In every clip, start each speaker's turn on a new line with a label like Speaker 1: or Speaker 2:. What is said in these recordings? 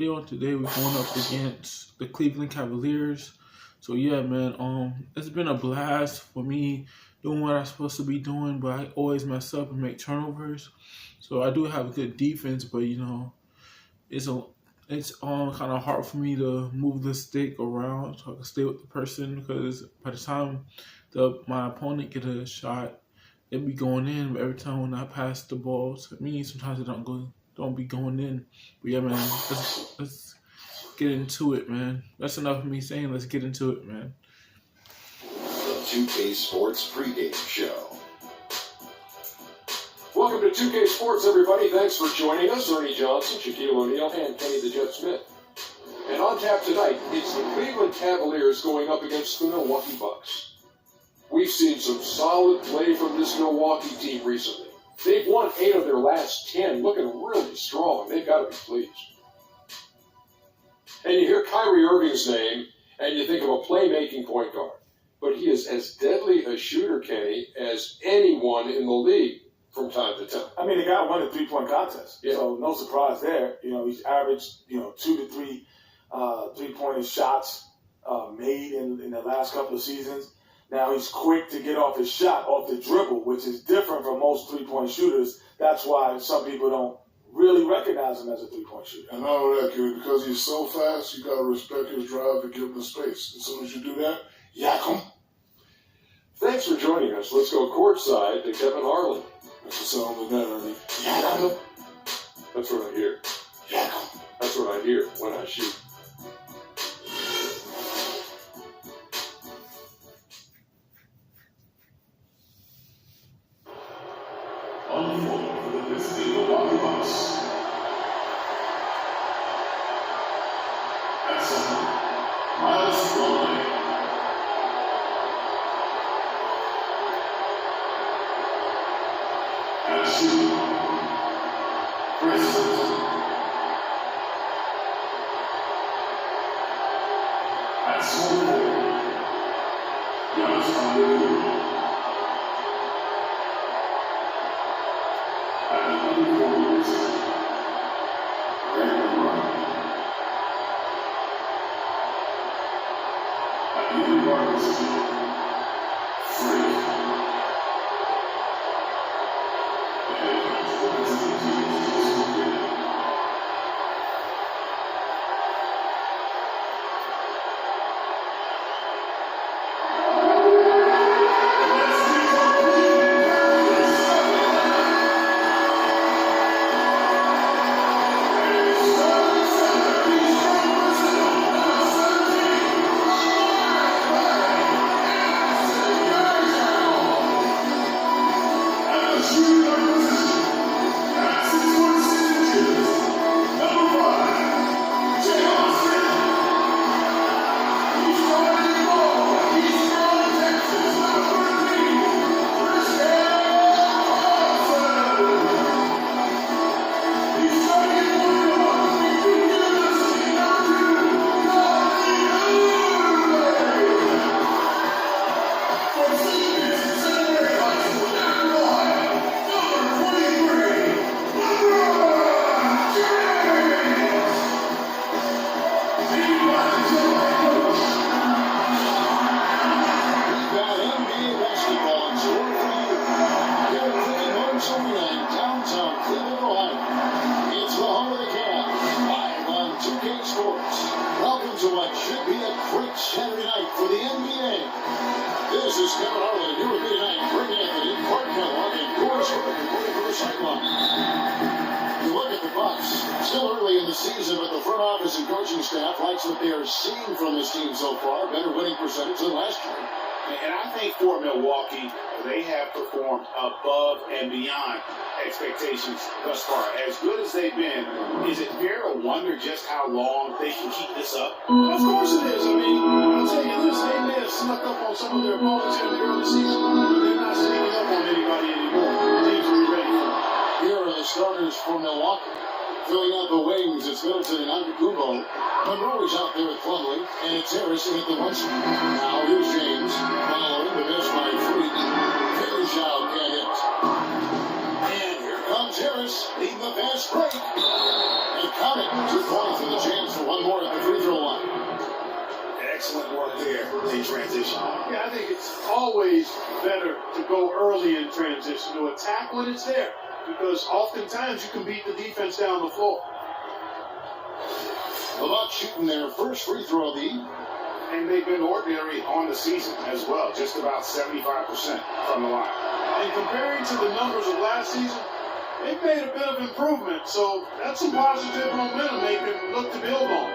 Speaker 1: Today we're going up against the Cleveland Cavaliers. So yeah, man, it's been a blast for me doing what I'm supposed to be doing, but I always mess up and make turnovers. So I do have good defense, but it's kind of hard for me to move the stick around so I can stay with the person, because by the time my opponent get a shot, it be going in. But every time when I pass the ball to me, sometimes it don't be going in. But yeah, man, let's get into it, man. That's enough of me saying let's get into it, man.
Speaker 2: The 2K Sports pregame show.
Speaker 3: Welcome to 2K Sports, everybody. Thanks for joining us. Ernie Johnson, Shaquille O'Neal, and Kenny the Jet Smith. And on tap tonight, it's the Cleveland Cavaliers going up against the Milwaukee Bucks. We've seen some solid play from this Milwaukee team recently. They've won 8 of their last 10, looking really strong. They've got to be pleased. And you hear Kyrie Irving's name, and you think of a playmaking point guard. But he is as deadly a shooter, Kenny, as anyone in the league from time to time.
Speaker 4: I mean, the guy won a 3-point contest, so no surprise there. He's averaged, 2 to 3 3-point shots made in the last couple of seasons. Now he's quick to get off his shot, off the dribble, which is different from most 3-point shooters. That's why some people don't really recognize him as a 3-point shooter.
Speaker 5: And not only that, Kerry, because he's so fast, you got to respect his drive to give him the space. As soon as you do that, yak him.
Speaker 3: Thanks for joining us. Let's go courtside to Kevin Harlan.
Speaker 5: That's the sound of that, Ernie.
Speaker 3: Yak him. That's what I hear.
Speaker 5: Yak him.
Speaker 3: That's what I hear when I shoot.
Speaker 6: On the floor, this is the Milwaukee Bucks. At center, Miles Bromley. At shooting, Chris Simpson. At small forward, Giannis Antetokounmpo.
Speaker 7: And I think for Milwaukee, they have performed above and beyond expectations thus far. As good as they've been, is it fair to wonder just how long they can keep this up?
Speaker 6: Of course it is. I mean, I'll tell you this, they may have snuck up on some of their opponents in the early season, but they're not sneaking up on anybody anymore. Teams will be ready for it.
Speaker 5: Here are the starters for Milwaukee. Filling out the wings, it's Middleton and Antetokounmpo. Monroe is out there with Plumlee, and it's Harrison at the one. Now here's James, following the miss by Freak. Varejao can't hit. And here comes Harris, leading the fast break. And Count it. 2 points with a chance for one more at the free throw line.
Speaker 7: Excellent work there in transition.
Speaker 6: Yeah, I think it's always better to go early in transition, to attack when it's there, because oftentimes you can beat the defense down the floor.
Speaker 5: The Bucks shooting their first free throw lead.
Speaker 7: And they've been ordinary on the season as well, just about 75% from the line.
Speaker 6: And comparing to the numbers of last season, they've made a bit of improvement, so that's some positive momentum they can look to build on.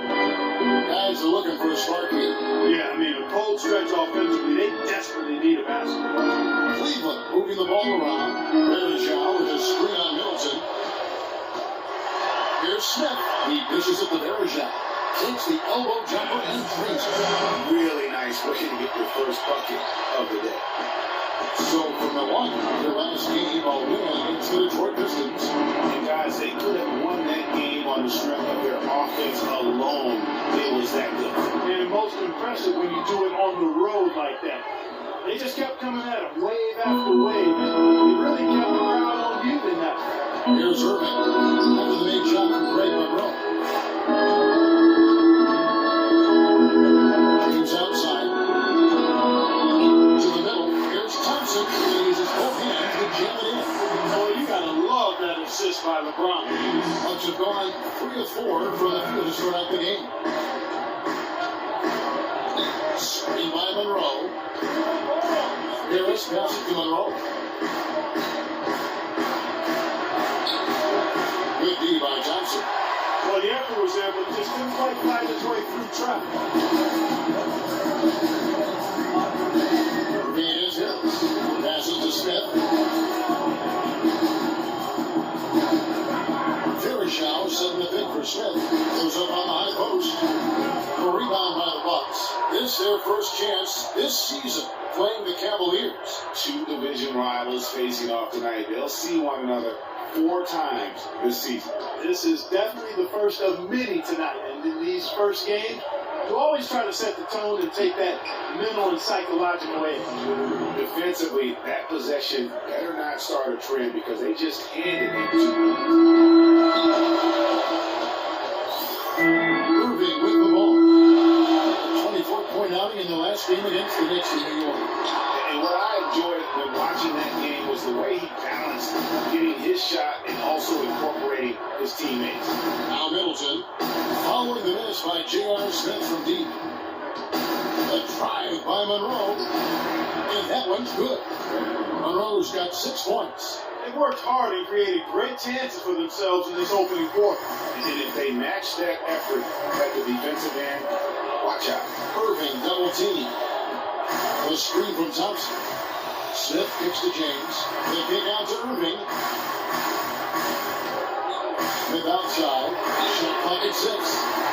Speaker 5: Guys are looking for a spark here.
Speaker 6: Yeah, I mean, a cold stretch offensively, they desperately need a basket.
Speaker 5: Cleveland moving the ball around. Bergeron with a screen on Middleton. Here's Smith. He dishes it to Bergeron. Takes the elbow jumper and threes.
Speaker 7: Really nice way to get your first bucket of the day.
Speaker 5: So for Milwaukee, their last game a win against the Detroit Pistons.
Speaker 7: And guys, they could have won that game on the strength of their offense alone. It was that good.
Speaker 6: And most impressive when you do it on the road like that. They just kept coming at them, wave after wave, and they really kept the crowd on mute in that.
Speaker 5: Here's Irving. After the main shot from Greg Monroe. James outside. To the middle. Here's Thompson. He uses both hands to jam it in.
Speaker 6: Boy, you gotta love that assist by LeBron.
Speaker 5: Bucks have gone 3 of 4 from the field to start out the game. Screen by Monroe. Harris passes to Monroe. Good D by Thompson.
Speaker 6: Well, the effort was there, but just didn't quite find its way through traffic.
Speaker 5: Irving is Harris. Passes to Smith. Verishau setting the pick for Smith. Goes up on the high post. A rebound by the Bucks. This their first chance this season playing the Cavaliers.
Speaker 7: 2 division rivals facing off tonight. They'll see one another 4 times this season.
Speaker 6: This is definitely the first of many tonight. And in these first games, you always try to set the tone and take that mental and psychological edge.
Speaker 7: Defensively, that possession better not start a trend because they just handed him 2
Speaker 5: Irving with the ball. 24-point outing in the last game against the Knicks in New York.
Speaker 7: And what I enjoyed when watching that game was the way he balanced getting his shot and also incorporating his teammates.
Speaker 5: Now Middleton, following the miss by J.R. Smith from deep. A drive by Monroe, and that one's good. Monroe's got 6 points.
Speaker 6: They worked hard and created great chances for themselves in this opening quarter.
Speaker 7: And if they match that effort at the defensive end, watch out.
Speaker 5: Irving double team. The screen from Thompson. Smith kicks to James. They kick out to Irving. Smith outside. Shot clock at 6.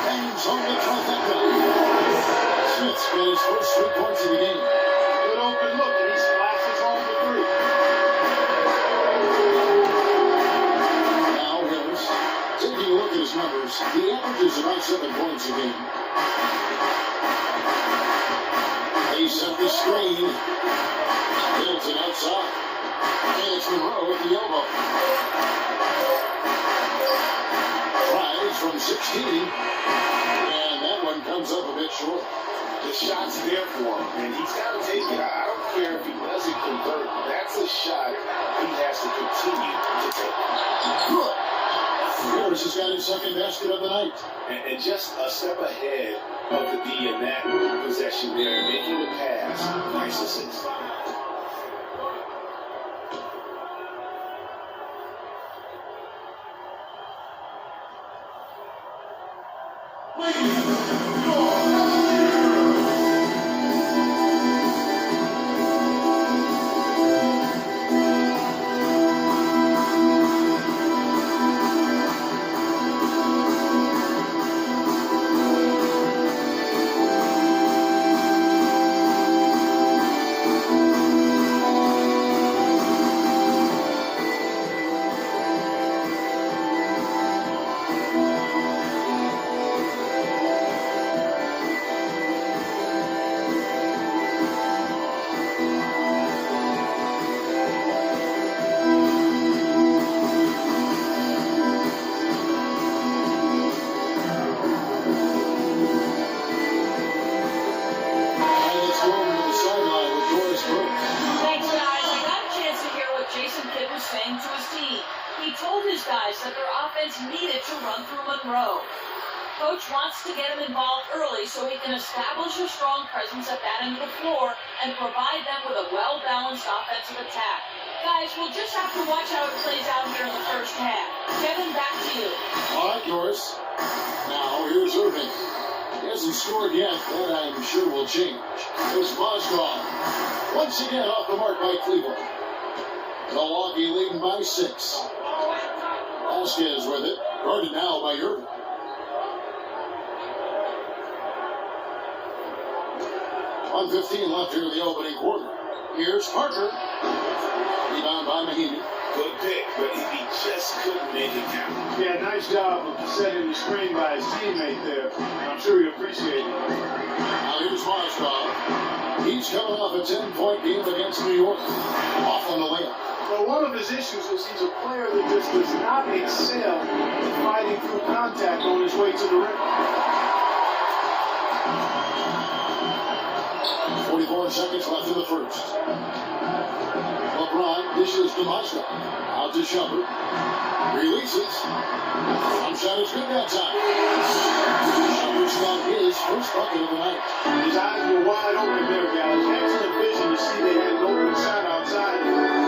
Speaker 5: Bangs home the trifecta. Smith's got his first 3 points of the game.
Speaker 6: Good open look, and he splashes home the 3.
Speaker 5: Now Harris, taking a look at his numbers, he averages about 7 points a game. They set the screen. Middleton outside. And it's Monroe at the elbow. Tries from 16. And that one comes up a bit short.
Speaker 7: The shot's there for him, and he's got to take it. I don't care if he doesn't convert. That's a shot he has to continue to take.
Speaker 5: Good. Harris has got his second basket of the night.
Speaker 7: And just a step ahead of the D in that possession there, making the pass. Nice assist.
Speaker 8: Coach wants to get him involved early so he can establish a strong presence at that end of the floor and provide them with a well-balanced offensive attack. Guys, we'll just have to watch how it plays out here in the first half. Kevin, back to you.
Speaker 5: All right, Doris. Now, here's Irving. He hasn't scored yet. That I'm sure will change. There's Mozgov. Once again off the mark by Cleveland. Milwaukee leading by 6. Vasquez with it. Guarded now by Irving. .1:15 left here in the opening quarter. Here's Harper. Rebound by Mahinmi.
Speaker 7: Good pick, but he just couldn't make it count.
Speaker 6: Yeah, nice job of setting the screen by his teammate there. I'm sure he appreciated it.
Speaker 5: Now here's Mozgov. He's coming off a 10-point game against New York. Off on the layup.
Speaker 6: But one of his issues is he's a player that just does not excel in fighting through contact on his way to the rim.
Speaker 5: 44 seconds left in the first. LeBron dishes to Mozgov. Out to Shumpert. Releases. Some shot is good that time. Shumpert's got his first bucket of the night.
Speaker 6: His eyes were wide open there, guys. Excellent vision to see they had an open shot outside.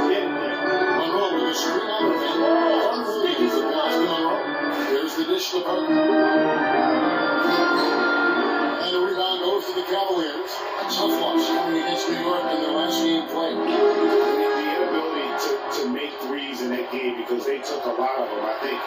Speaker 6: Getting there.
Speaker 5: Monroe with a screen out of him. Carter leads the pass to Monroe. There's the dish to Parker. And the rebound goes to the Cavaliers. A tough loss coming against New York in their last game played.
Speaker 7: The inability to make threes in that game because they took a lot of them, I think,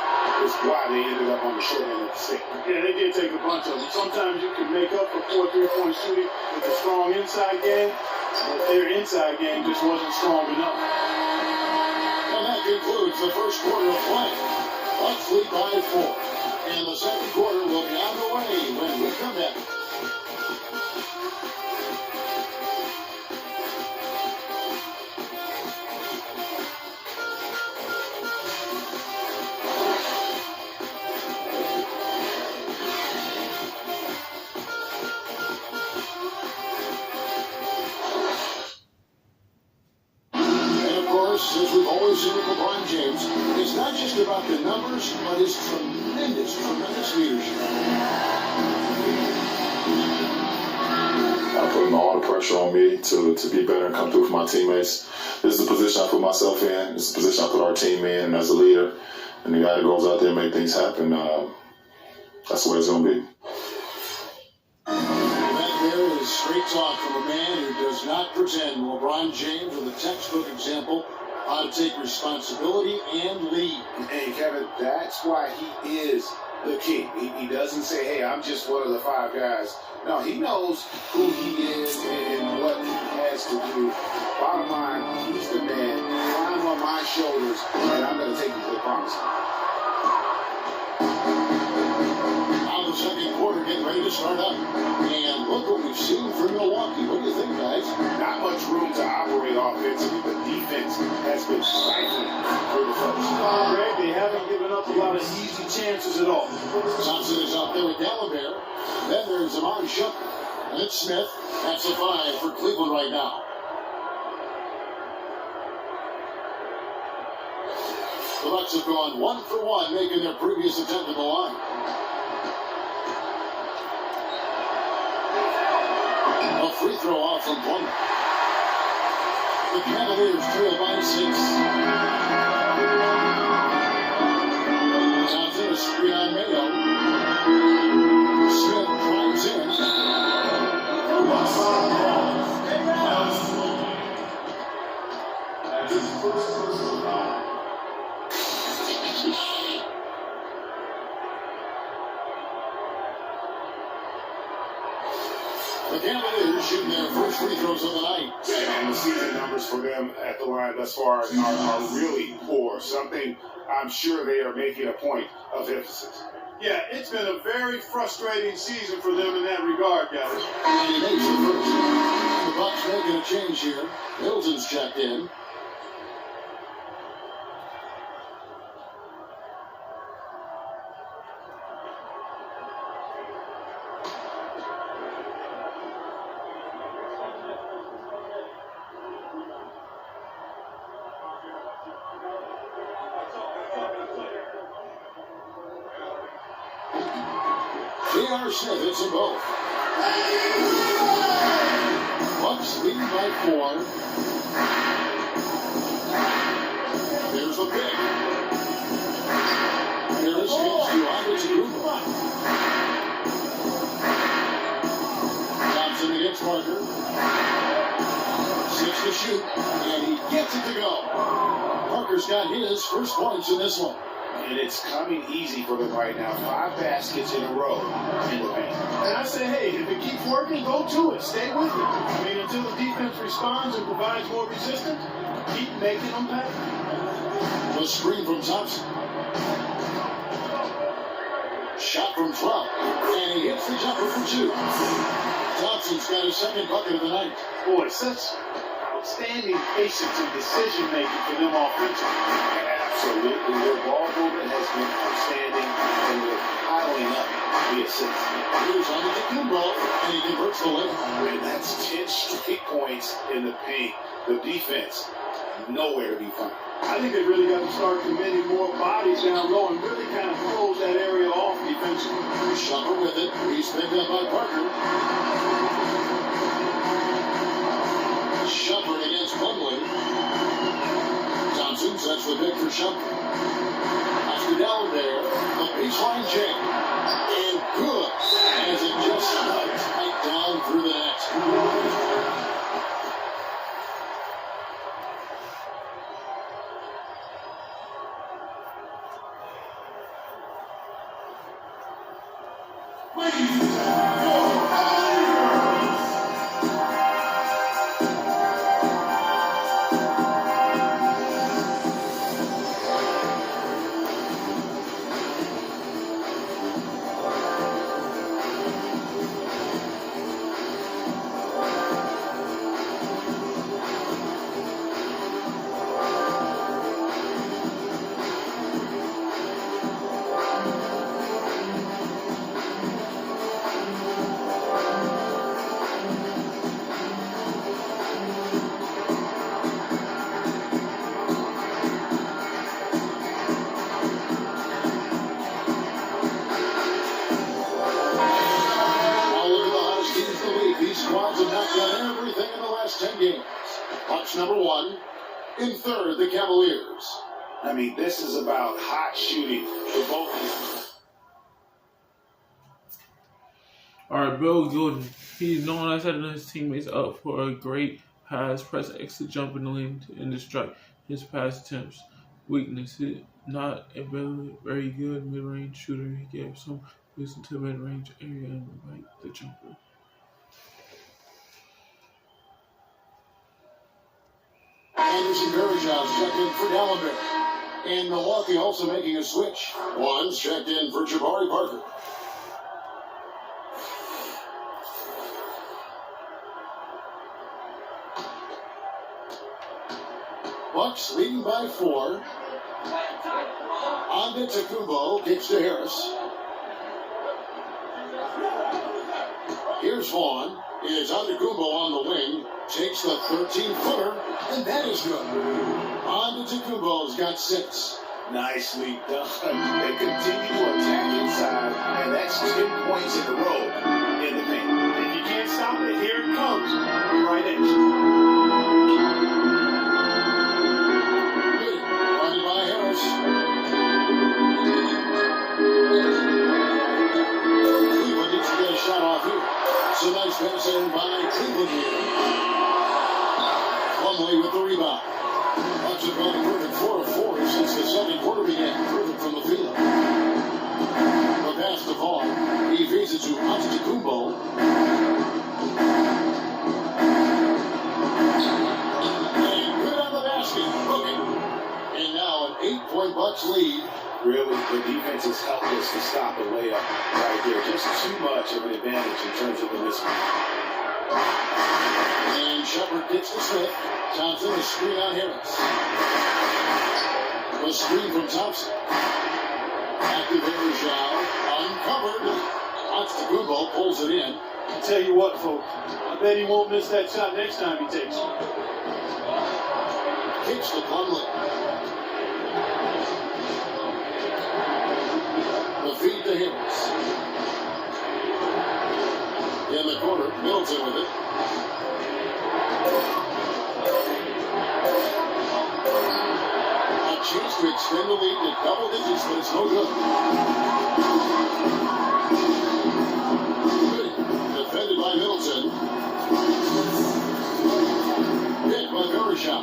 Speaker 7: is why they ended up on the short end of the stick.
Speaker 6: Yeah, they did take a bunch of them. Sometimes you can make up for poor three-point shooting with a strong inside game, but their inside game just wasn't strong enough.
Speaker 5: And that concludes the first quarter of play. Bucks lead by 4. And the second quarter will be on the way when we come back. As we've always seen with LeBron James, it's not just about the numbers, but his tremendous leadership.
Speaker 9: Putting all the pressure on me to be better and come through for my teammates. This is the position I put myself in. This is the position I put our team in as a leader. And the guy that goes out there and make things happen, that's the way it's going to be.
Speaker 5: That there is straight talk from a man who does not pretend. LeBron James with a textbook example how to take responsibility and lead.
Speaker 7: And Kevin, that's why he is the king. He doesn't say, hey, I'm just one of the 5 guys. No, he knows who he is and what he has to do. Bottom line, he's the man. Climb on my shoulders, and I'm going to take you to the promised land.
Speaker 5: Now the second quarter getting ready to start up. And look what we've seen from Milwaukee. What do you think, guys?
Speaker 7: Not much room to operate offensively, but defense has been stifling for the first.
Speaker 6: Greg, they haven't given up a lot of easy chances at all.
Speaker 5: Thompson is out there with Gallagher. Then there's Amari Shumpert. And it's Smith. That's a 5 for Cleveland right now. The Bucks have gone 1 for 1, making their previous attempt at the line. A free throw off from Plummer. The Cavaliers trail by 6. Thompson, a screen on Mayo. Smith drives in. The Cavaliers shooting their first free throws of the night.
Speaker 7: And the season numbers for them at the line thus far are really poor. Something I'm sure they are making a point of emphasis.
Speaker 6: Yeah, it's been a very frustrating season for them in that regard, guys.
Speaker 5: And he makes the first. The Bucks making a change here. Middleton's checked in. J.R. Smith hits them both. Bucks lead by 4. There's the pick. Harris gets to Antetokounmpo. Thompson against Parker. 6 to shoot, and he gets it to go. Parker's got his first points in this one.
Speaker 7: And it's coming easy for them right now. 5 baskets in a row in the paint.
Speaker 6: And I say, hey, if it keeps working, go to it. Stay with it. I mean, until the defense responds and provides more resistance, keep making them pay.
Speaker 5: The screen from Thompson. Shot from 12. And he hits the jumper for 2. Thompson's got his second bucket of the night.
Speaker 6: Boy, such outstanding patience and decision-making for them offensively.
Speaker 7: Absolutely. Their ball movement has been outstanding, and they're piling up the assists.
Speaker 5: Here's Antetokounmpo, and he converts the layup.
Speaker 7: And that's 10 straight points in the paint. The defense, nowhere to be found.
Speaker 6: I think they really got to start committing more bodies down low and really kind of close that area off defensively.
Speaker 5: Shumpert with it. He's picked up by Parker. Shumpert against Plumlee. Thompson sets the pick for Shumpert. After down there, the baseline jam. And good, as it just slides right down through the net. Number 1. In third, the Cavaliers.
Speaker 7: I mean, this is about hot shooting for both of them.
Speaker 1: All right, Bill Gordon. He's known as setting his teammates up for a great pass, press, exit, jump in the lane, and distract his pass attempts. Weaknesses: not a very good mid-range shooter. He gave some wisdom to the mid-range area and like the jumper.
Speaker 5: Anderson Varejao checked in for Dallenberg. And Milwaukee also making a switch. One's checked in for Jabari Parker. Bucks leading by 4. Antetokounmpo kicks to Harris. Here's Vaughn. Is Antetokounmpo on the wing. Takes the 13-footer, and that is good. Antetokounmpo's got 6.
Speaker 7: Nicely done. They continue to attack inside, and that's 10 points in a row in the paint.
Speaker 6: If you can't stop it, here it comes. Right at you.
Speaker 5: Good. Running by Harris. Cleveland needs to get a shot off here. So nice pass in by Cleveland here. Plumlee with the rebound. Bucks have gone a perfect 4 of 4 since the second quarter began. Perfect from the field. The pass to Vaughn. He feeds it to Antetokounmpo. And good on the basket. Booking. And now an 8-point Bucks lead.
Speaker 7: Really, the defense is helpless to stop a layup right there. Just too much of an advantage in terms of the mismatch.
Speaker 5: And Shumpert gets to Smith. Thompson, a screen on Harris. A screen from Thompson. Active Varejao. Uncovered. Antetokounmpo pulls it in.
Speaker 6: I'll tell you what, folks. I bet he won't miss that shot next time he takes it.
Speaker 5: Kicks to Plumlee. The feed to Harris. Middleton with it. A chance to extend the lead to double digits, but it's no good. Good. Defended by Middleton. Hit by Verejao.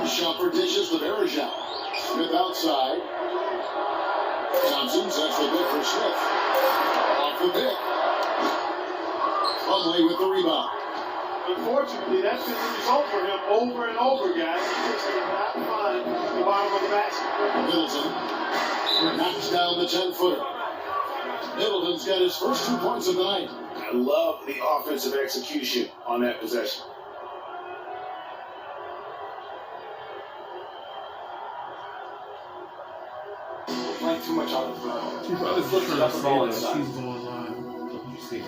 Speaker 5: Shumpert dishes to Verejao. Smith outside. Thompson sets the pick for Smith. Off the pick. Plumlee with the rebound.
Speaker 6: Unfortunately, that's been the result for him over and over, guys. He just cannot find the bottom of the basket.
Speaker 5: Middleton knocks down the 10-footer. Middleton's got his first 2 points of the night.
Speaker 7: I love the offensive execution on that possession.
Speaker 6: Playing too much on the floor.
Speaker 1: She's probably just trying to say that she's going live.
Speaker 10: You see.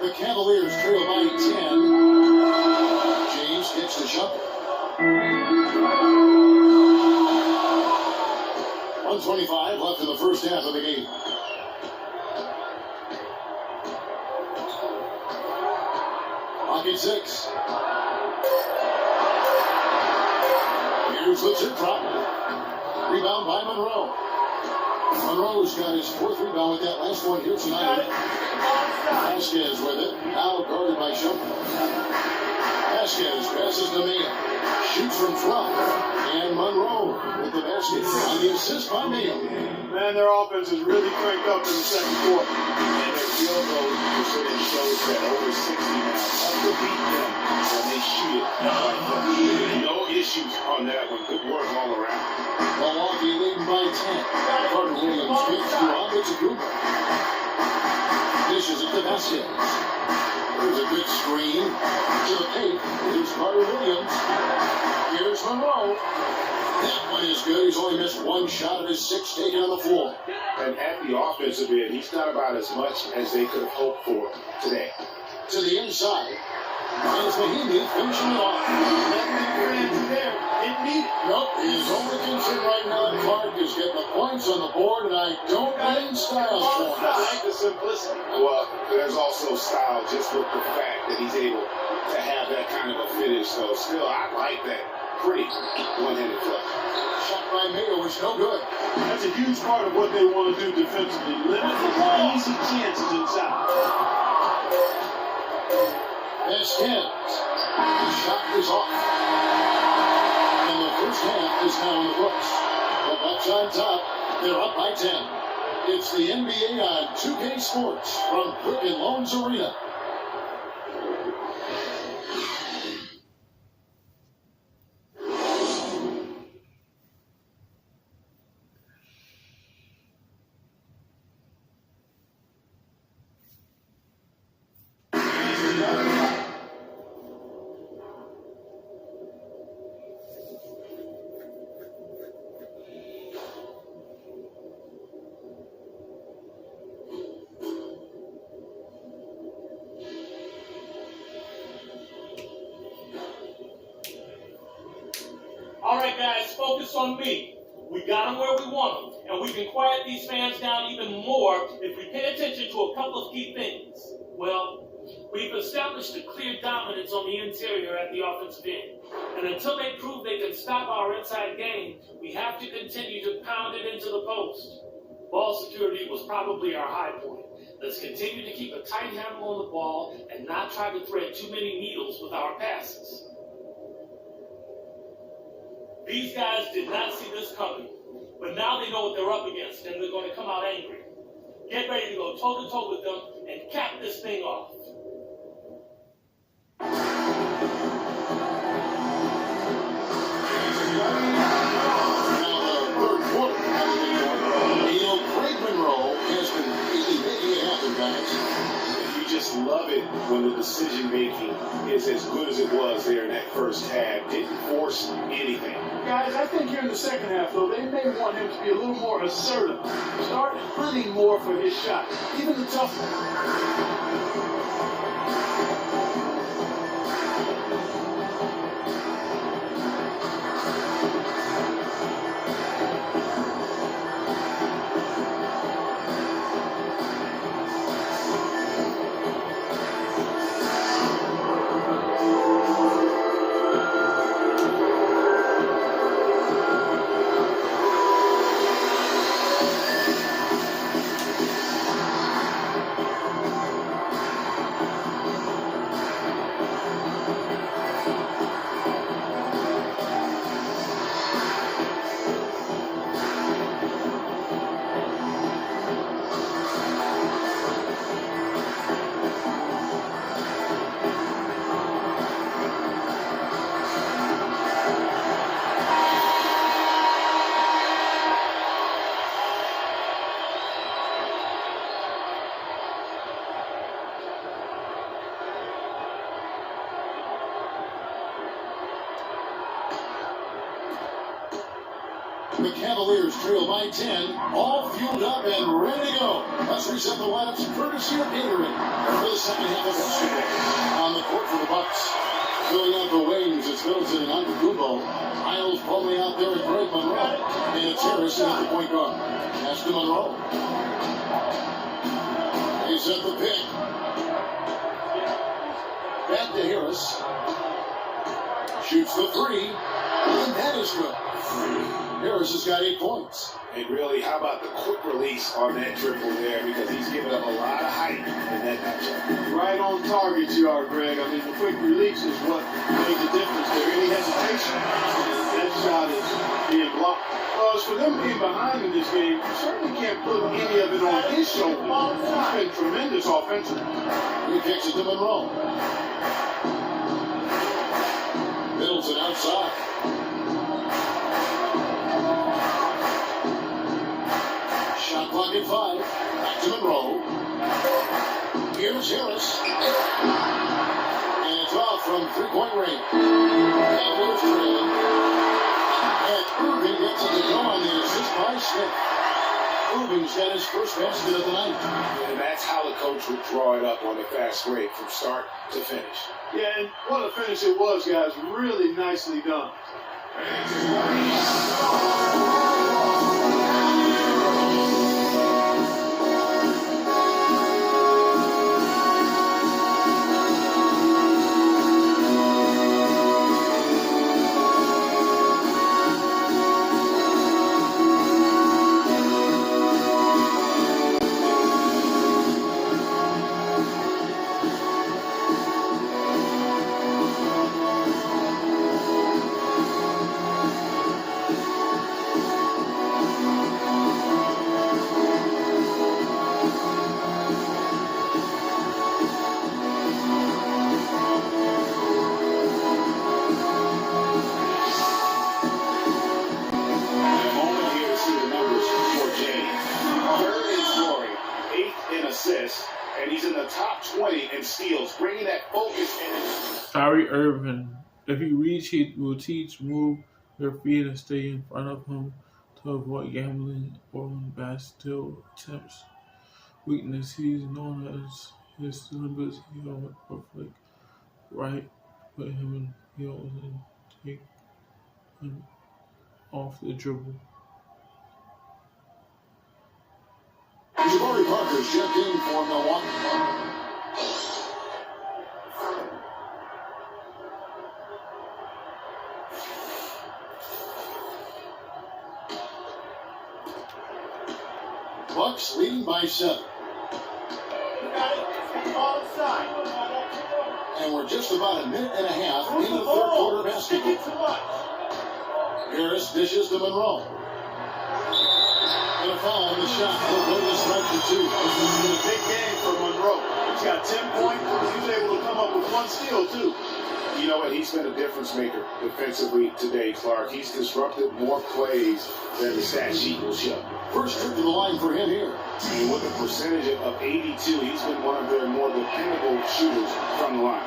Speaker 5: The Cavaliers trail by 10. James gets the shot. 1:25 left in the first half of the game. Pocket 6. Here's the tip drop. Rebound by Monroe. Monroe's got his 4th rebound with that last one here tonight. Vasquez with it. Now guarded by Shumpert. Vasquez passes to Mayo. Shoots from 12. And Monroe with the basket on the assist by Mayo.
Speaker 6: Man, their offense is really cranked up in the second quarter.
Speaker 7: And their field goal percentage shows that over 60 now. Up to beat them when they shoot it. No issues on that one. Good work all around.
Speaker 5: Milwaukee leading by 10. Carter Williams kicks to Antetokounmpo. Dishes it to Vasquez. There's a good screen to the paint. Here's Carter Williams. Here's Monroe. That one is good. He's only missed one shot of his 6 taken on the floor.
Speaker 7: And at the offensive end, he's got about as much as they could have hoped for today.
Speaker 5: To the inside. Here's Mahinmi finishing it off. Nope, his only concern right now, Clark, is getting the points on the board, and I don't blame Styles for it.
Speaker 6: I like the simplicity.
Speaker 7: Well, there's also style just with the fact that he's able to have that kind of a finish. So still, I like that. Pretty one-handed play.
Speaker 5: Shot by Mayo is no good.
Speaker 6: That's a huge part of what they want to do defensively. Limit the easy chances inside.
Speaker 5: Vasquez. The shot is off. And the first half is now in the books. The Bucks on top. They're up by 10. It's the NBA on 2K Sports from Quicken Loans Arena.
Speaker 11: All right, guys, focus on me. We got them where we want them, and we can quiet these fans down even more if we pay attention to a couple of key things. Well, we've established a clear dominance on the interior at the offensive end. And until they prove they can stop our inside game, we have to continue to pound it into the post. Ball security was probably our high point. Let's continue to keep a tight handle on the ball and not try to thread too many needles with our passes. These guys did not see this coming, but now they know what they're up against, and they're going to come out angry. Get ready to go toe-to-toe with them and cap this thing off.
Speaker 5: Greg Monroe has been really making it happen, guys.
Speaker 7: You just love it when the decision making is as good as it was there in that first half. Didn't force anything.
Speaker 6: Guys, I think here in the second half, though, they may want him to be a little more assertive. Start hunting more for his shot, even the tough one.
Speaker 5: The Cavaliers trail by 10, all fueled up and ready to go. Let's reset the lineups courtesy of Gatorade for the second half of yesterday. On the court for the Bucks, filling out the wings, it's Middleton and Antetokounmpo. Miles probably out there with Greg Monroe. And it's Harris at the point guard. Pass to Monroe. He's at the pick. Back to Harris. Shoots the three. And that is good. Harris has got 8 points.
Speaker 7: And really, how about the quick release on that triple there? Because he's given up a lot of height in that matchup.
Speaker 6: Right on target you are, Greg. I mean, the quick release is what made the difference there. Any hesitation, that shot is being blocked. Well, as for them being behind in this game, you certainly can't put any of it on his shoulders. He's been tremendous offensively.
Speaker 5: He kicks it to Monroe. Middleton outside. Shot clock at 5. Back to Monroe. Here's Harris. And it's off from three-point range. Cavaliers trailing. And Irving gets it to go on the assist by Smith. Irving's got his first basket of the night.
Speaker 7: And that's how the coach would draw it up on the fast break from start to finish.
Speaker 6: Yeah, and what a finish it was, guys. Really nicely done.
Speaker 7: And he's in the top 20 in steals, bringing that focus in.
Speaker 1: Kyrie Irving, if you reach, he will teach, move your feet and stay in front of him to avoid gambling or bad steal attempts. Weakness, he's known as his cylinders. He went perfect right, put him in heels and take him off the dribble.
Speaker 5: Jabari Parker's checked in for Milwaukee. Bucks leading by 7. And we're just about a minute and a half into the third quarter basketball. Harris dishes to Monroe. And a foul on the shot. He'll go to strike for 2.
Speaker 6: This has been a big game for Monroe. He's got 10 points. He was able to come up with 1 steal, too.
Speaker 7: You know what? He's been a difference maker defensively today, Clark. He's disrupted more plays than the stat sheet will show.
Speaker 5: First trip to the line for him here.
Speaker 7: And with a percentage of 82, he's been one of their more dependable shooters from the line.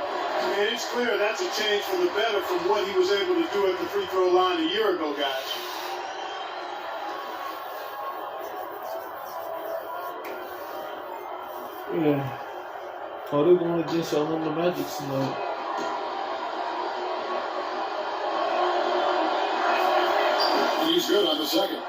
Speaker 6: And it's clear that's a change for the better from what he was able to do at the free throw line a year ago, guys.
Speaker 1: Yeah. Oh, they're going against Orlando Magic tonight.
Speaker 5: He's good on the second.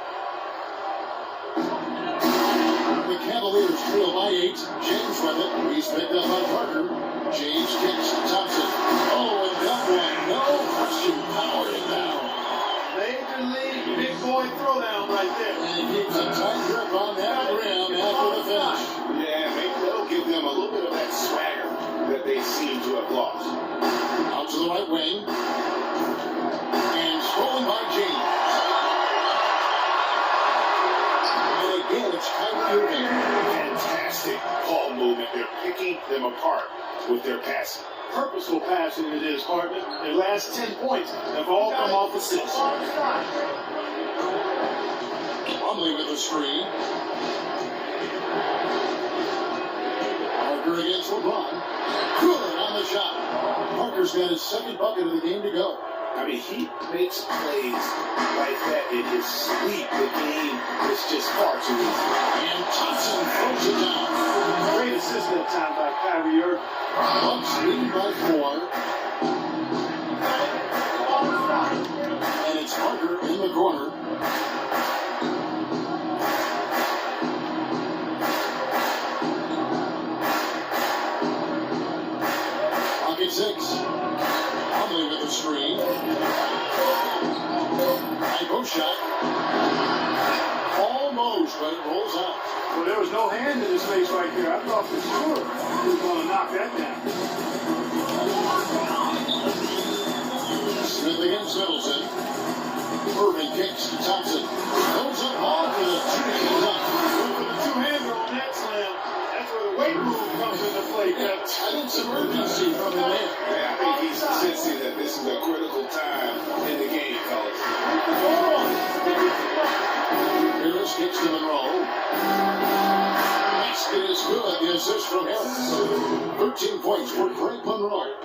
Speaker 5: The Cavaliers trail by 8. James with it. He's picked up by Parker. James kicks Thompson. Oh, and that one. No question. Powered it down.
Speaker 6: Major league big boy throwdown right there.
Speaker 5: And he keeps a tight grip on that rim after the finish.
Speaker 7: Yeah, maybe that'll give them a little bit of that swagger that they seem to have lost.
Speaker 5: Out to the right wing. And stolen by James. It's Kyrie Irving.
Speaker 7: Fantastic ball movement. They're picking them apart with their passing.
Speaker 6: Purposeful passing it is, partner. Their last 10 points have all come off assists.
Speaker 5: Plumlee with the screen. Parker against LeBron. Good on the shot. Parker's got his second bucket of the game to go.
Speaker 7: I mean, he makes plays like that in his sleep. The game is just far too easy.
Speaker 5: And Thompson throws it down.
Speaker 6: Great assist that time by Kyrie Irving.
Speaker 5: Bucks leading by 4. And it's Parker in the corner. Pocket 6. Plumlee with the screen. High post shot. Almost, but it rolls out.
Speaker 6: Well, there was no hand in his face right there. I thought for sure he was going to knock that down.
Speaker 5: Smith against Middleton. Irving kicks to Thompson. Goes up hard for the 2-hand dunk.
Speaker 6: For the two-hander on that slam, that's where the weight move comes into play, Kevin.
Speaker 5: And it's emergency from the man.
Speaker 7: Yeah, I think he's sensing that this is a critical time in the game, fellas.
Speaker 5: Harris kicks to Monroe. Basket is good. The assist from Harris. 13 points for Greg Monroe.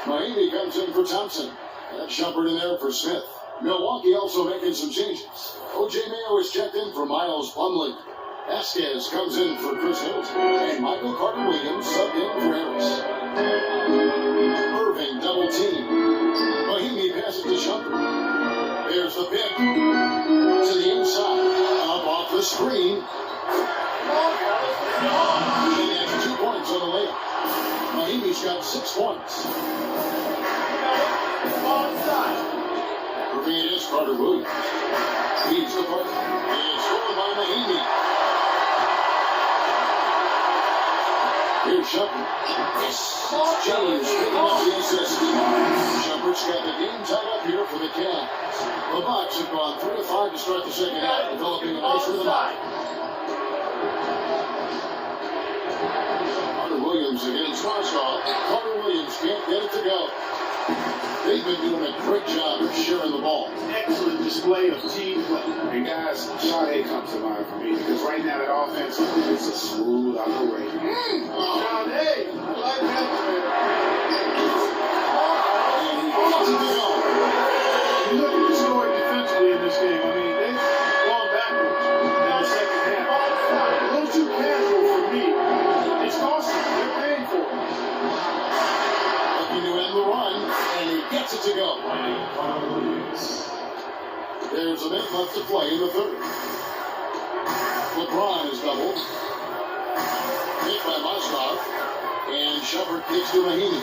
Speaker 5: Miami comes in for Thompson. That jumper in there for Smith. Milwaukee also making some changes. O.J. Mayo is checked in for Miles Plumlee. Vasquez comes in for Chris Middleton. And Michael Carter-Williams subbed in for Harris. Irving double team. Mahimi passes to Shumpert. There's the pick. To the inside. Up off the screen. He has 2 points on the layup. Mahimi's got 6 points. Irving it is Carter-Williams. Leads the play. And scored by Mahimi. Here's Shumpert. James picking up the assist. Shumpert's got the game tied up here for the Cavs. The Bucks have gone 3 of 5 to start the second half, developing a nice rhythm. Carter-Williams against Marshall. Carter-Williams They've been doing a great job of sharing the ball.
Speaker 6: Excellent display of team play.
Speaker 7: And guys, Sade comes to mind for me because right now that offense is a smooth operator.
Speaker 6: Sade, I like that player.
Speaker 5: And he gets it to go.
Speaker 6: You look at the story defensively in this game. I mean, they've gone backwards in the second half. A little too casual for me. It's costing them. They're paying for it.
Speaker 5: Looking to end the run, and he gets it to go. There's a minute left to play in the third. LeBron is doubled. Hit by Moskov. And Shepard kicks to Mahinmi.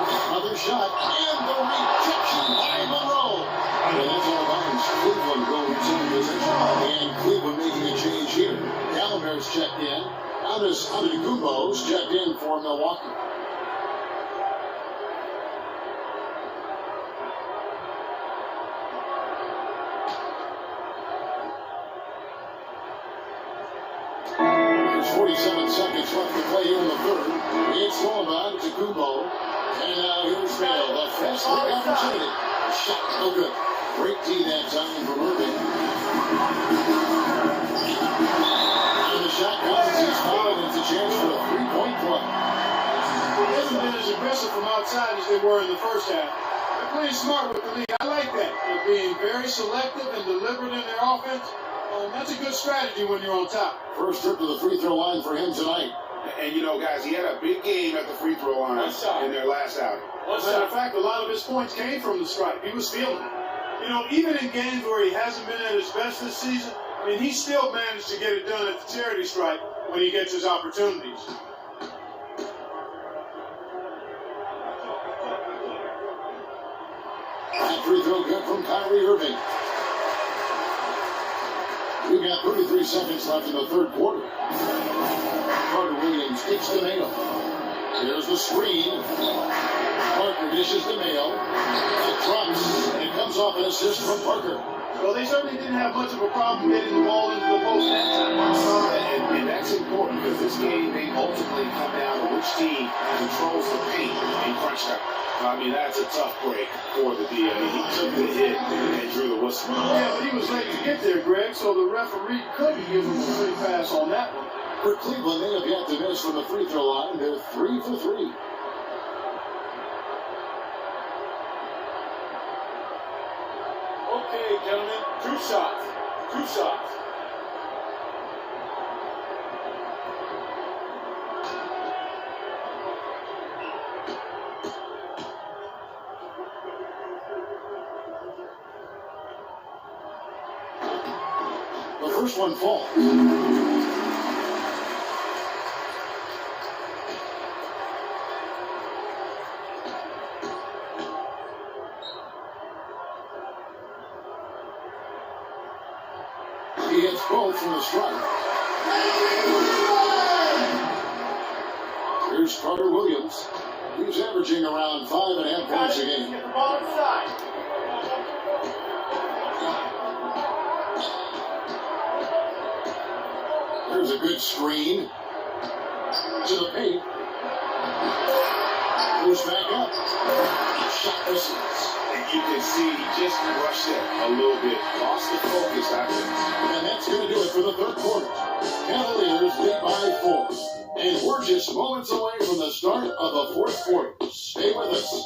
Speaker 5: Another shot, and the rejection by Monroe. And that's all bounds. Cleveland going to position. And Cleveland making a change here. Gallagher's checked in. Antetokounmpo's checked in for Milwaukee. There's 47 seconds left to play here in the third. It's Slobodan to Kubo. And now here's Vail, the fast break opportunity. Shot no good. Great D that time from Irving. And the shot comes. He's fouled, and it's a chance for a three-point play.
Speaker 6: They haven't been as aggressive from outside as they were in the first half. They're playing smart with the lead. I like that. They're being very selective and deliberate in their offense. That's a good strategy when you're on top.
Speaker 5: First trip to the free throw line for him tonight.
Speaker 7: And you know, guys, he had a big game at the free throw line in their last outing.
Speaker 6: As a matter of fact, a lot of his points came from the stripe. He was feeling it. You know, even in games where he hasn't been at his best this season, I mean, he still managed to get it done at the charity stripe when he gets his opportunities.
Speaker 5: That free throw good from Kyrie Irving. We've got 33 seconds left in the third quarter. Carter Williams kicks to Mayo. Here's the screen. Parker dishes to Mayo. It drops, and it comes off an assist from Parker.
Speaker 6: Well, they certainly didn't have much of a problem getting the ball into the post that time.
Speaker 7: And that's important because this game may ultimately come down to which team controls the paint in crunch time. I mean, that's a tough break for the D. I mean, he took the hit and drew the whistle.
Speaker 6: Yeah, but he was late to get there, Greg, so the referee couldn't give him a free pass on that one.
Speaker 5: For Cleveland, they have yet to miss from the free throw line. They're 3 for 3.
Speaker 6: Okay, gentlemen, two shots.
Speaker 5: The first one falls. He hits both from the strike. Here's Carter Williams. He's averaging around 5.5 points a game.
Speaker 6: Get the ball inside.
Speaker 5: There's a good screen. To the paint. Goes back up. Shot misses.
Speaker 7: And you can see he just rushed it a little bit. Lost the focus, I think.
Speaker 5: And that's going to do it for the third quarter. Cavaliers lead by 4. And we're just moments away from the start of the fourth quarter. Stay with us.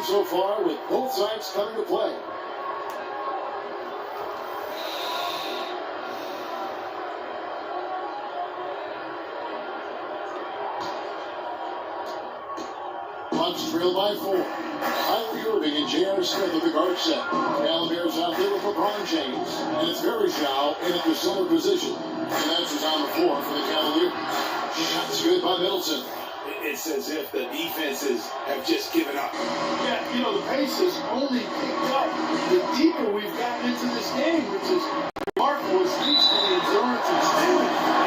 Speaker 5: So far, with both sides coming to play. Bucks trailed by 4. Kyrie Irving and J.R. Smith at the guard set. Cavaliers out there with LeBron James. And it's Varejao in at the center position. And that's who's on the floor for the Cavaliers. Shots good by Middleton.
Speaker 7: It's as if the defenses have just given up.
Speaker 6: Yeah, you know, the pace has only picked up the deeper we've gotten into this game, which is remarkable. It speaks to the endurance and stamina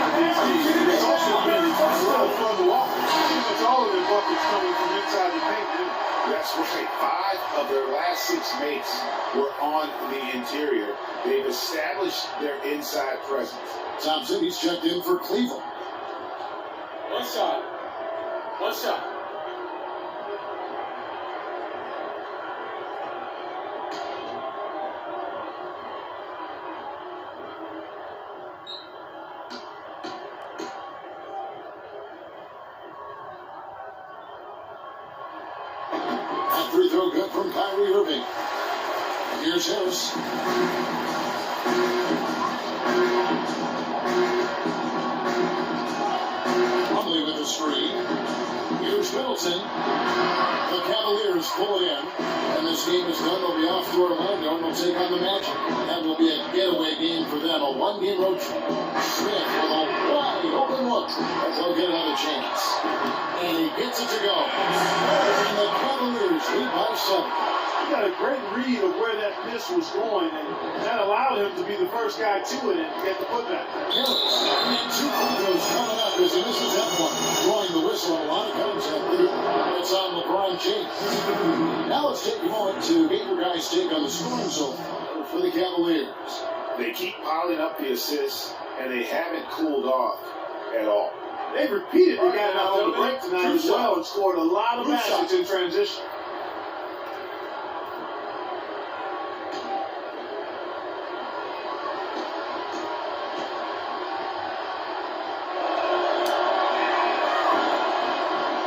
Speaker 7: their inside presence.
Speaker 5: Thompson, he's checked in for Cleveland.
Speaker 3: One shot. One shot.
Speaker 5: That free throw good from Kyrie Irving. Here's Harris. Plumlee with the screen. Here's Middleton. The Cavaliers pull it in. And this game is done. They'll be off to Orlando and they'll take on the Magic. That will be a getaway game for them. A one-game road trip. Smith with a wide open look. But they'll get another chance. And he gets it to go. And the Cavaliers lead by 7.
Speaker 6: He got a great read of where that miss was going, and that allowed him to be the first guy to it and get the putback.
Speaker 5: Harris, and 2 free throws coming up as he misses that one. Blowing the whistle on a lot of contact. It's on LeBron James. Now let's take a moment to get your guys' take on the scoring so far for the Cavaliers.
Speaker 7: They keep piling up the assists, and they haven't cooled off at all.
Speaker 6: They've repeatedly gotten out on the break tonight as well and scored a lot of baskets in transition.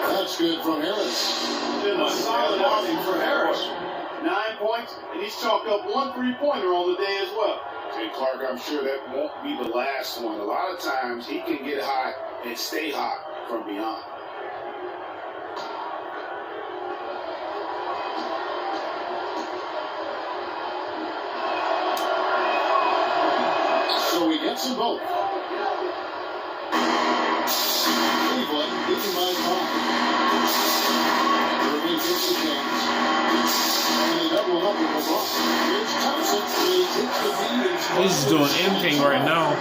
Speaker 5: That's good from Harris.
Speaker 6: Been a solid outing for Harris. 9 points, and he's chalked up 1 3-pointer on the day as well.
Speaker 7: And Clark, I'm sure that won't be the last one. A lot of times he can get hot and stay hot from beyond.
Speaker 5: So he gets them both. Cleveland leading by 5. Irving takes the chance. And they double up with LeBron. Here's Thompson. He takes the lead.
Speaker 1: He's doing anything right now.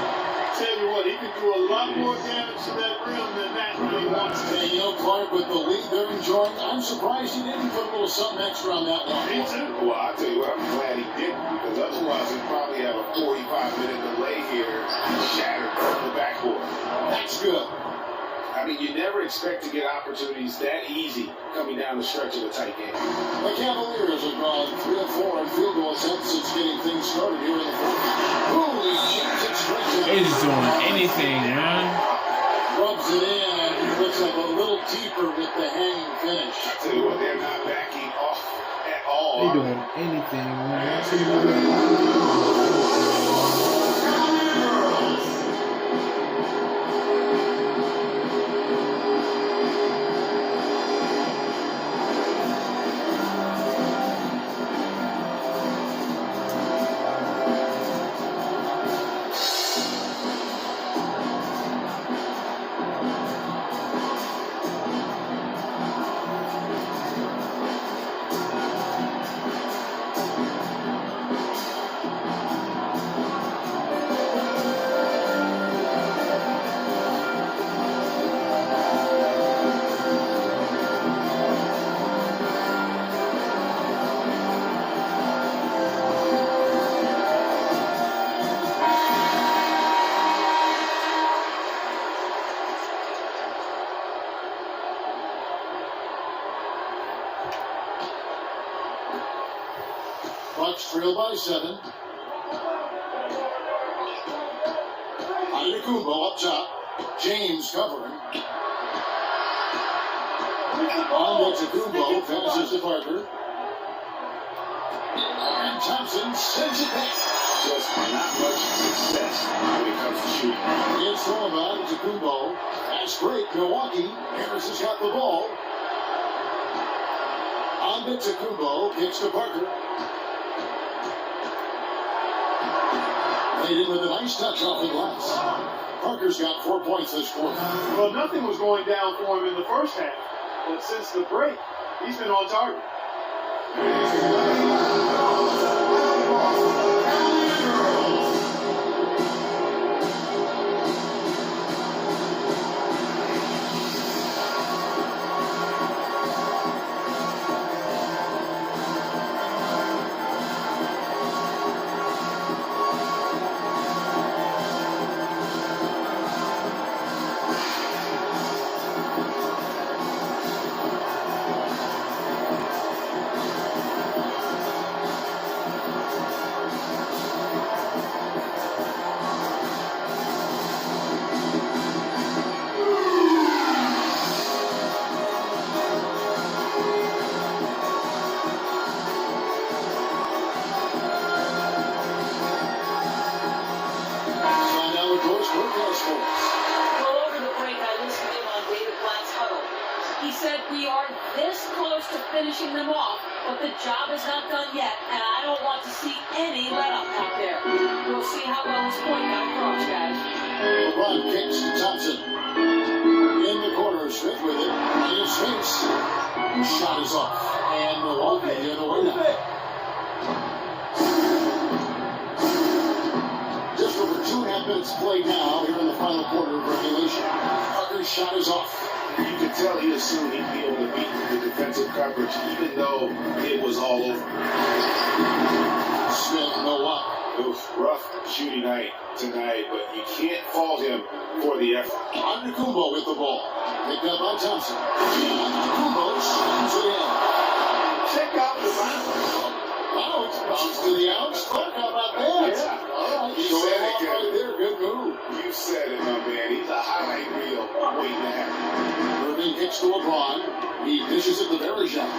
Speaker 6: Tell you what, he can do a lot more damage to that rim than that when he wants to.
Speaker 5: And Clark with the lead they're enjoying. I'm surprised he didn't put a little something extra on that one.
Speaker 6: Me too.
Speaker 7: Well, I'll tell you what, I'm glad he didn't, because otherwise he'd probably have a 45-minute delay here shattered from the backboard.
Speaker 5: That's good.
Speaker 7: I mean, you never expect to get opportunities that easy coming down the stretch of a tight game.
Speaker 5: The Cavaliers have gone 3 of 4 on field goal attempts since getting things started here in the fourth. Holy shit, it's straight to the
Speaker 1: He's doing anything, man.
Speaker 5: rubs it in, and he looks like a little deeper with the hanging finish.
Speaker 7: I tell you what, they're not backing off at all.
Speaker 1: He doing anything, man.
Speaker 5: Bucks trail by 7. Antetokounmpo up top. James covering. Antetokounmpo passes to Parker. And Thompson sends it back.
Speaker 7: Just not much success when it comes to shooting.
Speaker 5: It's thrown by Antetokounmpo. Fast break, Milwaukee. Harris has got the ball. Antetokounmpo kicks to Parker. Laid in with a nice touch off the glass. Parker's got 4 points this quarter.
Speaker 6: Well, nothing was going down for him in the first half, but since the break, he's been on target.
Speaker 5: Broadcast Sports.
Speaker 8: Well, over the break, I listened in on David Blatt's huddle. He said we are this close to finishing them off, but the job is not done yet, and I don't want to see any let-up out there. We'll see how well his point guard cross, guys.
Speaker 5: LeBron kicks to Thompson. In the corner, Smith with it. In his face. The shot is off. And Milwaukee the other way now. Just over 2.5 minutes played now here in the final quarter of regulation. Parker's shot is off.
Speaker 7: You could tell he assumed he'd be able to beat the defensive coverage, even though it was all over.
Speaker 5: Smith, no up.
Speaker 7: It was rough shooting night tonight, but you can't fault him for the effort.
Speaker 5: Antetokounmpo with the ball. Picked up by Thompson. Antetokounmpo slams it in.
Speaker 6: Check out the bounce.
Speaker 5: Bounce to the outs. Clark, how about that?
Speaker 6: Yeah.
Speaker 5: All right,
Speaker 7: You
Speaker 5: show
Speaker 7: said
Speaker 5: him
Speaker 7: it,
Speaker 5: off
Speaker 7: Kevin.
Speaker 5: right there. Good move.
Speaker 7: You said it, my man. He's a highlight reel waiting to happen.
Speaker 5: Irving kicks to LeBron. He dishes it to Bergeron.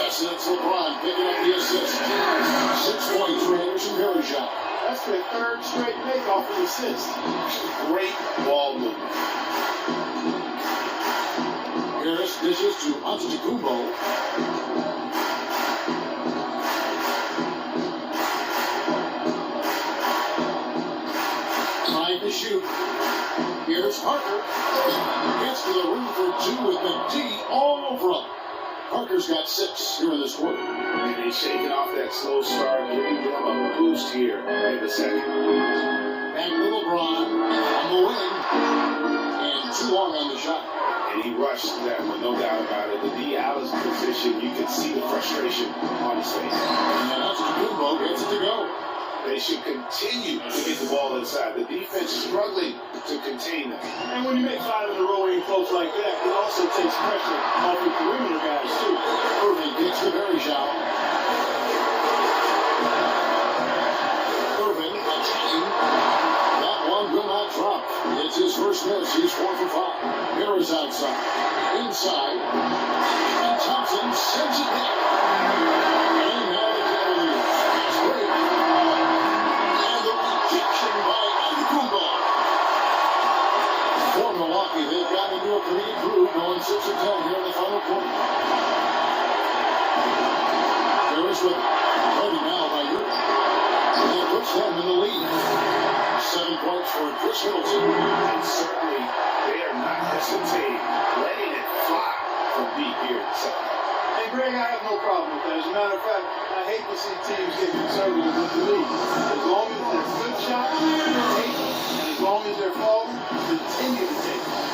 Speaker 5: Yes, that's LeBron picking up the assist. 6 points for Anderson Bergeron.
Speaker 6: That's their third straight make off the assist.
Speaker 7: Great ball movement.
Speaker 5: Harris dishes to Antetokounmpo. Trying to shoot. Here's Parker. Gets to the rim for 2 with McGee all over him. Parker's got 6 here in this quarter.
Speaker 7: And he's shaking off that slow start, giving them a boost here in the second.
Speaker 5: Back to LeBron on the wing. And too long on the shot.
Speaker 7: And he rushed that one, no doubt about it. The D out of position, you could see the frustration on his face.
Speaker 5: And Antetokounmpo gets it to go.
Speaker 7: They should continue to get the ball inside. The defense struggling to contain them.
Speaker 6: And when you make 5 in a row in close like that, it also takes pressure off the perimeter guys, too.
Speaker 5: Irving gets the Bergeron. Irving attacking. That one will not drop. It's his first miss. He's 4 for 5. Harris outside. Inside. And Thompson sends it back. And now the Cavaliers. Fast break. And the rejection by Antetokounmpo. For Milwaukee, they've got into a pretty good groove, going 6 or 10 here in the final quarter. Harris with it. Ready now by Europe. And that puts them in the lead. 7 points for Chris Middleton.
Speaker 7: And certainly, they are not hesitating, letting it fly from deep here in the second.
Speaker 6: Hey, Greg, I have no problem with that. As a matter of fact, I hate to see teams get conservative with the lead. As long as they're good shots, take them. And as long as they're falling, continue to take them.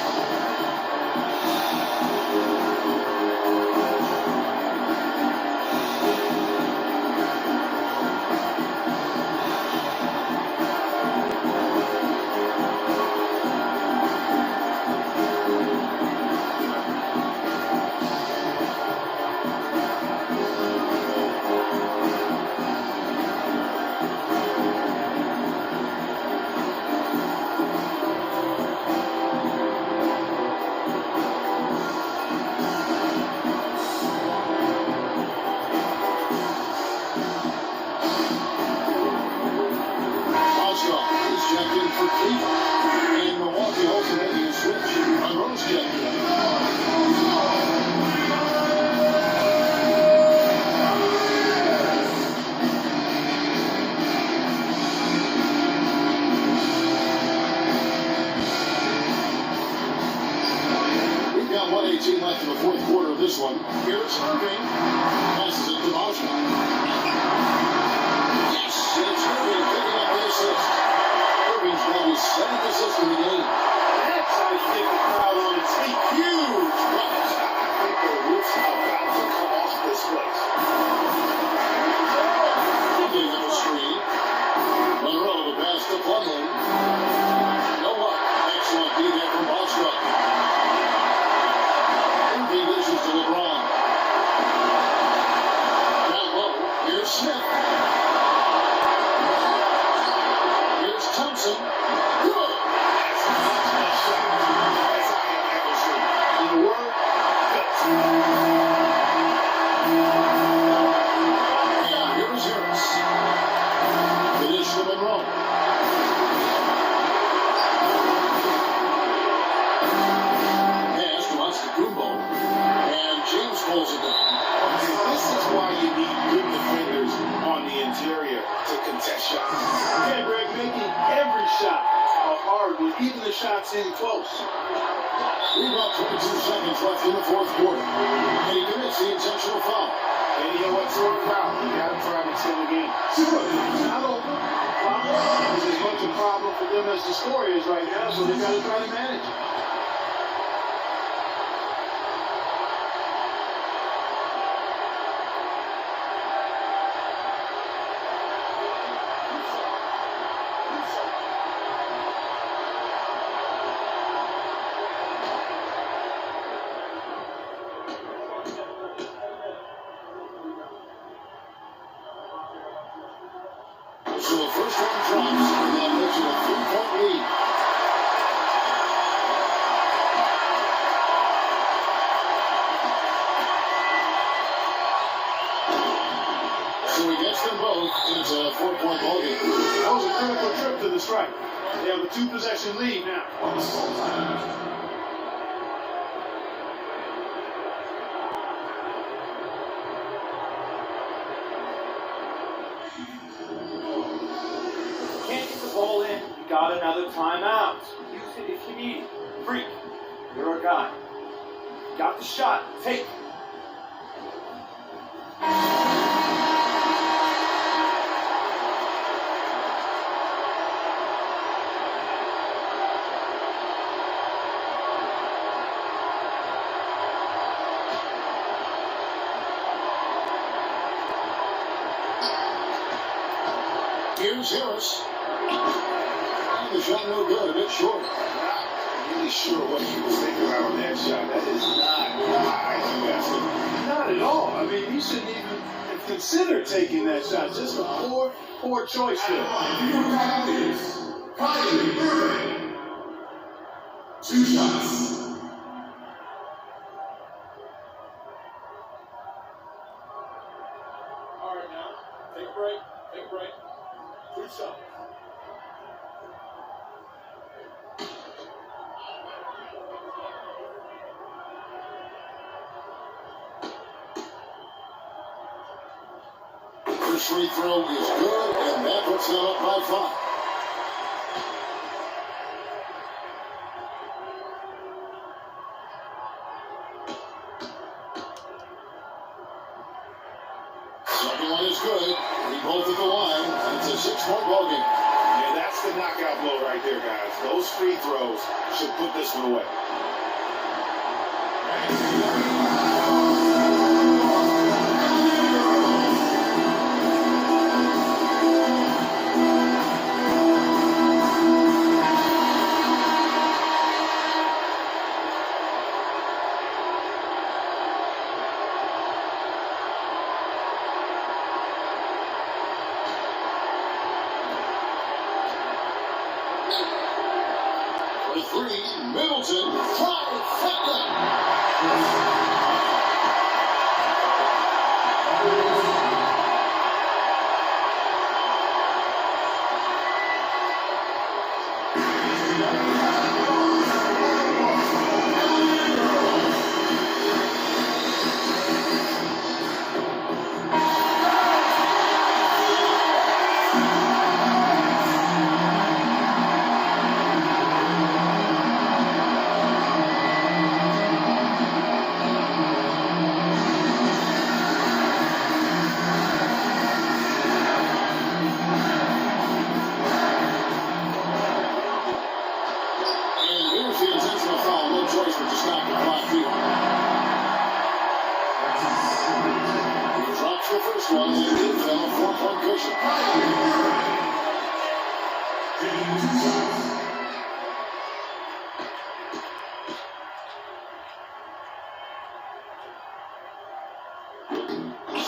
Speaker 5: Left in the fourth quarter of this one. Here's Irving. Passes it to Boston. Yes, it's Irving picking up the assist. Irving's got his 7th assist in the game.
Speaker 6: That's how you get the crowd on its feet. Huge runs.
Speaker 7: I think the roof's about to come off this place.
Speaker 5: Looking at the screen. Monroe, the pass to Plumlee. No up. Excellent D there from Boston. Dishes to LeBron.
Speaker 6: keeping the shots in close.
Speaker 5: We've got 22 seconds left in the fourth quarter. And he commits the intentional foul.
Speaker 7: And you know what? Throw it out. You got to try and extend the game.
Speaker 6: Sure, it's not over. Problem is as much a problem for them as the score is right now, so they got to try to manage it.
Speaker 5: So the first one drops, and that makes it a 3-point lead. So he gets them both. It's a 4-point ball game.
Speaker 6: That was a critical trip to the strike. They have a 2-possession lead now.
Speaker 12: Can't get the ball in, you got another timeout. Use it if you need it. Freak, you're a guy. Got the shot, take it.
Speaker 5: Here's Harris. And the shot no good, a bit short.
Speaker 7: Not really sure what he was thinking about on that shot. That is not IQ basket.
Speaker 6: Not at all. I mean, he shouldn't even have considered taking that shot. Just a poor choice there.
Speaker 9: Two shots.
Speaker 3: All right, now, take a break. Take a break. 2 shots.
Speaker 5: First free throw is good, and that puts them up by 5. Second one is good. We both at the line, and it's a 6-point ball game.
Speaker 7: Yeah, that's the knockout blow right there, guys. Those free throws should put this one away.
Speaker 5: For 3, Middleton, trifecta.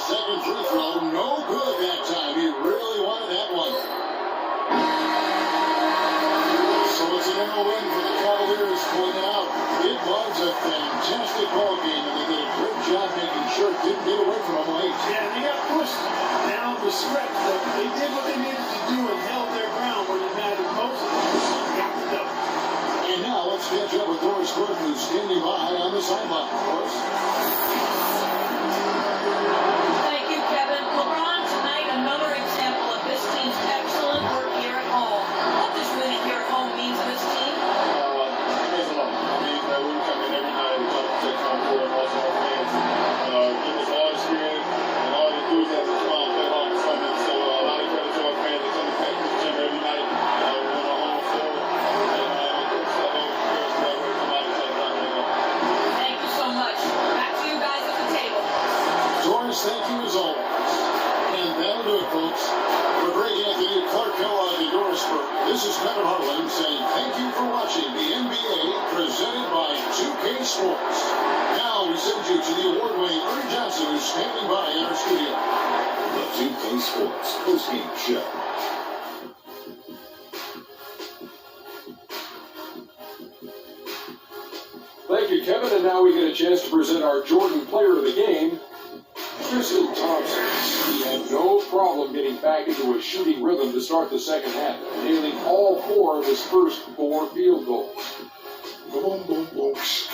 Speaker 5: Second free throw, no good that time. He really wanted that one. So it's an narrow win for the Cavaliers, pointing out it was a fantastic ball game, and they did a great job making sure it didn't get away from them late.
Speaker 6: Yeah, they got pushed down the stretch, but they did what they needed to do and held their ground when it mattered most.
Speaker 5: Sports. Now we send you to the award-winning Ernie Johnson, who's standing by in our studio.
Speaker 2: The 2K Sports postgame show.
Speaker 3: Thank you, Kevin. And now we get a chance to present our Jordan Player of the Game, Tristan Thompson. He had no problem getting back into a shooting rhythm to start the second half, nailing all 4 of his first 4 field goals.
Speaker 13: Boom, boom, boom. That's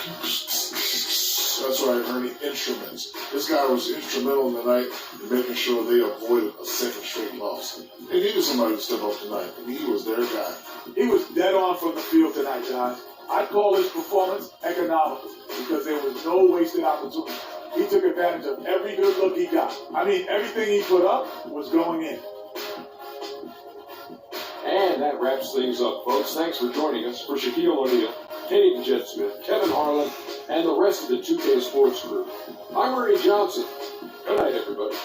Speaker 13: right, Ernie. Instruments. This guy was instrumental tonight in making sure they avoided a second straight loss. They needed somebody to step up tonight, and he was their guy.
Speaker 4: He was dead on from the field tonight, John. I call his performance economical because there was no wasted opportunity. He took advantage of every good look he got. I mean, everything he put up was going in.
Speaker 3: And that wraps things up, folks. Thanks for joining us. For Shaquille O'Neal, Kenny the Jet Smith, Kevin Harlan, and the rest of the 2K Sports crew, I'm Ernie Johnson. Good night, everybody.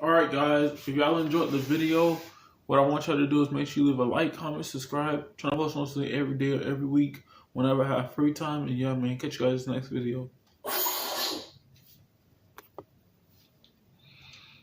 Speaker 1: Alright guys, if y'all enjoyed the video, what I want y'all to do is make sure you leave a like, comment, subscribe, turn on post notifications every day or every week whenever I have free time. And yeah, man, catch you guys in the next video.